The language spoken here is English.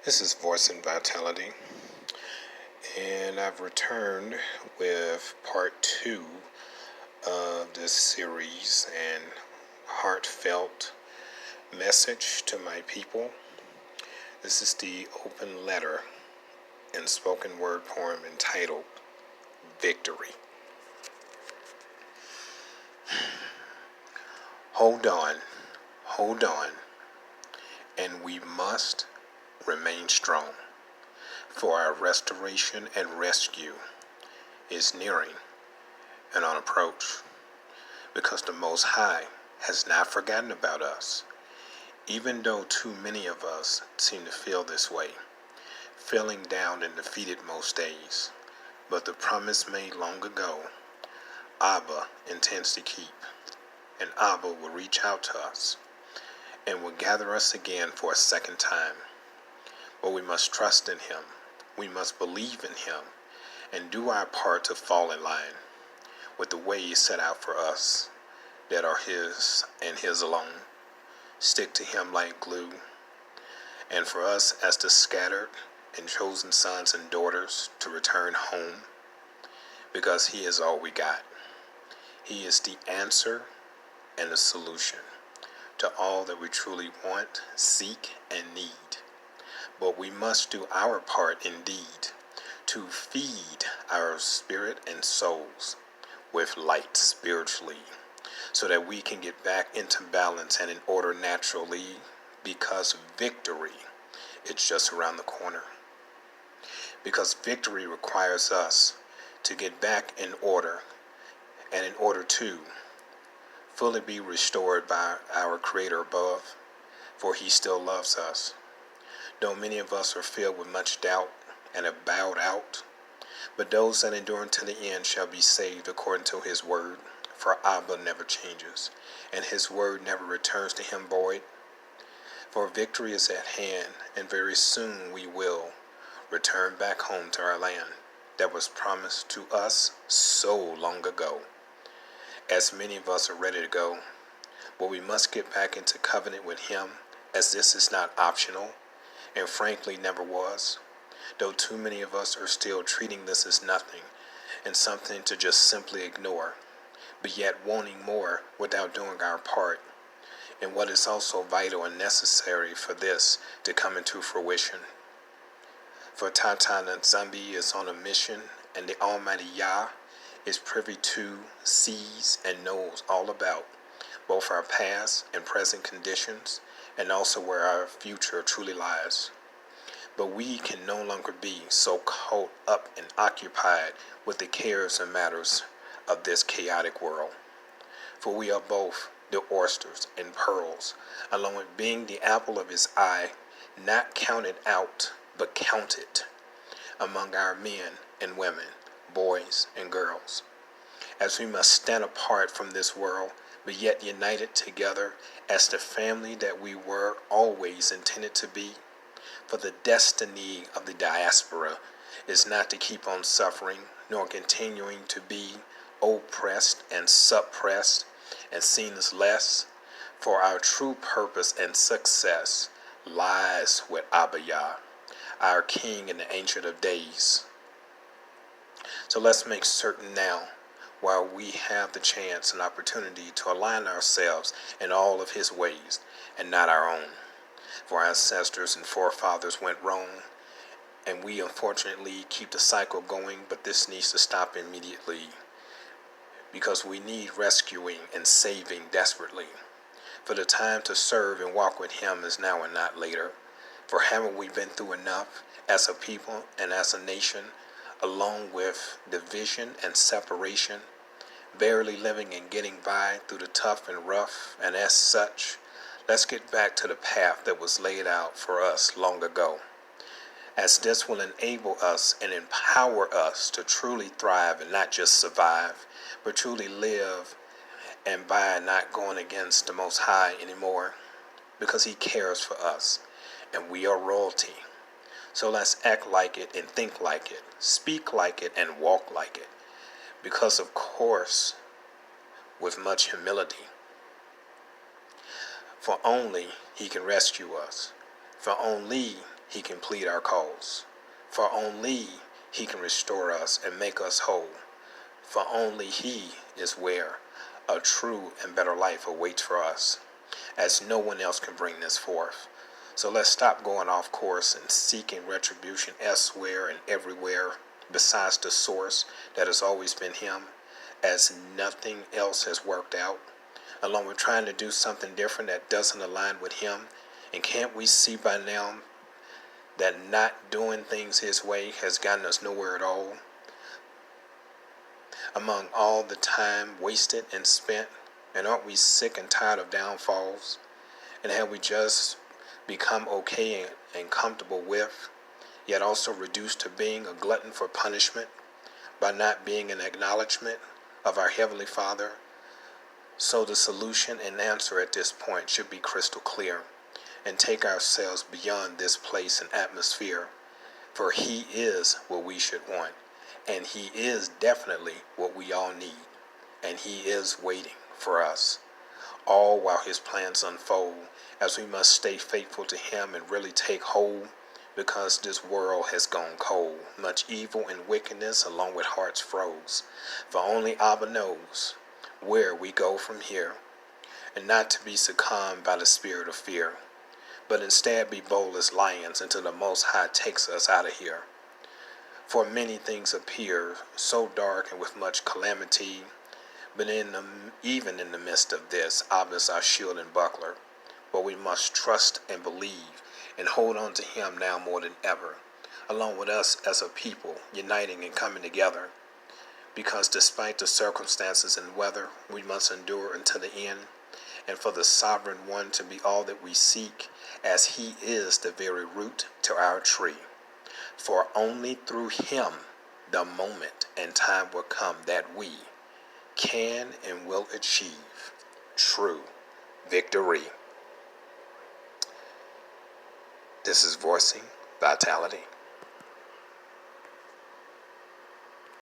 This is Voice and Vitality, and I've returned with part two of this series and heartfelt message to my people. This is the open letter and spoken word poem entitled Victory. Hold on, and we must remain strong, for our restoration and rescue is nearing and on approach, because the Most High has not forgotten about us, even though too many of us seem to feel this way, feeling down and defeated most days. But the promise made long ago, Abba intends to keep, and Abba will reach out to us and will gather us again for a second time. But we must trust in Him, we must believe in Him, and do our part to fall in line with the way He set out for us that are His and His alone. Stick to Him like glue. And for us as the scattered and chosen sons and daughters to return home, because He is all we got. He is the answer and the solution to all that we truly want, seek, and need. But we must do our part indeed to feed our spirit and souls with light spiritually, so that we can get back into balance and in order naturally, because victory, it's just around the corner. Because victory requires us to get back in order, and in order to fully be restored by our Creator above, for He still loves us. Though many of us are filled with much doubt and have bowed out, but those that endure unto the end shall be saved according to His word. For Abba never changes, and His word never returns to Him void. For victory is at hand, and very soon we will return back home to our land that was promised to us so long ago. As many of us are ready to go, but we must get back into covenant with Him, as this is not optional, and frankly never was, though too many of us are still treating this as nothing and something to just simply ignore, but yet wanting more without doing our part, and what is also vital and necessary for this to come into fruition. For Tata Nzambi is on a mission, and the Almighty Yah is privy to, sees, and knows all about both our past and present conditions, and also where our future truly lies. But we can no longer be so caught up and occupied with the cares and matters of this chaotic world. For we are both the oysters and pearls, along with being the apple of His eye, not counted out, but counted among our men and women, boys and girls. As we must stand apart from this world, but yet united together as the family that we were always intended to be. For the destiny of the diaspora is not to keep on suffering, nor continuing to be oppressed and suppressed and seen as less. For our true purpose and success lies with Abba Yah, our King and the Ancient of Days. So let's make certain now, while we have the chance and opportunity, to align ourselves in all of His ways and not our own. For our ancestors and forefathers went wrong, and we unfortunately keep the cycle going, but this needs to stop immediately, because we need rescuing and saving desperately. For the time to serve and walk with Him is now and not later. For haven't we been through enough as a people and as a nation, along with division and separation, barely living and getting by through the tough and rough? And as such, let's get back to the path that was laid out for us long ago, as this will enable us and empower us to truly thrive and not just survive, but truly live, and by not going against the Most High anymore, because He cares for us, and we are royalty. So let's act like it and think like it, speak like it and walk like it, because of course, with much humility. For only He can rescue us. For only he can plead our cause. For only he can restore us and make us whole. For only he is where a true and better life awaits for us, as no one else can bring this forth. So let's stop going off course and seeking retribution elsewhere and everywhere besides the source that has always been him, as nothing else has worked out, along with trying to do something different that doesn't align with him. And can't we see by now that not doing things his way has gotten us nowhere at all? Among all the time wasted and spent, and aren't we sick and tired of downfalls? And have we just become okay and comfortable with, yet also reduced to being a glutton for punishment by not being an acknowledgement of our Heavenly Father? So the solution and answer at this point should be crystal clear, and take ourselves beyond this place and atmosphere, for he is what we should want, and he is definitely what we all need, and he is waiting for us, all while his plans unfold, as we must stay faithful to him and really take hold, because this world has gone cold, much evil and wickedness along with hearts froze. For only Abba knows where we go from here, and not to be succumbed by the spirit of fear, but instead be bold as lions until the Most High takes us out of here. For many things appear so dark and with much calamity, but even in the midst of this, Abba is our shield and buckler. But we must trust and believe and hold on to him now more than ever, along with us as a people, uniting and coming together. Because despite the circumstances and weather, we must endure until the end, and for the Sovereign One to be all that we seek, as he is the very root to our tree. For only through him the moment and time will come that we can and will achieve true victory. This is Voicing Vitality.